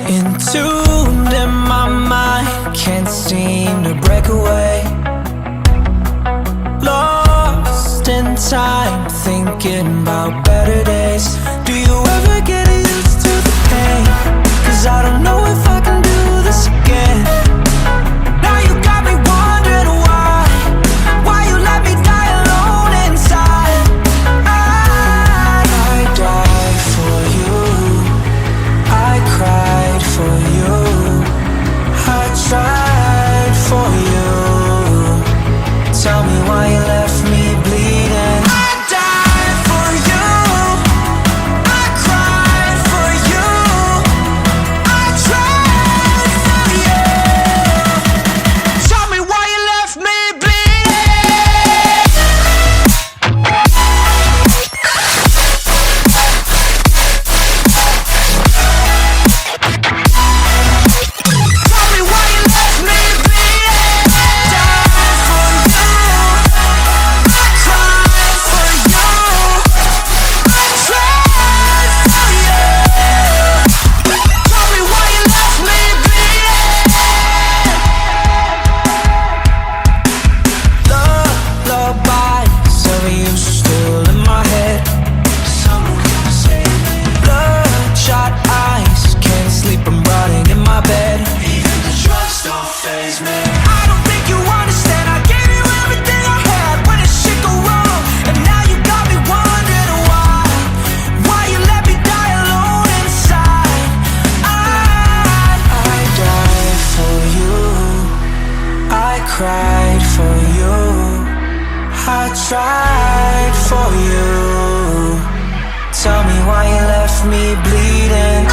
Entombed in my mind, can't seem to break away. Lost in time, thinking about better days. Do you ever get used to the pain? 'Cause I don't know if I can do this again. Now you got me wondering why you let me die alone inside. I died for you, I cried for you, I tried for you. Tell me why you left me bleeding. I died for you, I cried for you, I tried for you. Tell me why you left me bleeding. Tell me why you left me bleeding. Died for you, I cried for you, I tried for you. Tell me why you left me bleeding. Lullabies of you still in my head. Someone save me. Bloodshot eyes, can't sleep, I'm rotting in my bed. Even the drugs don't faze me. I don't think you understand, I gave you everything I had. When did shit go wrong? And now you got me wondering why you let me die alone inside. I died for you, I cried for you, I tried for you. Tell me why you left me bleeding.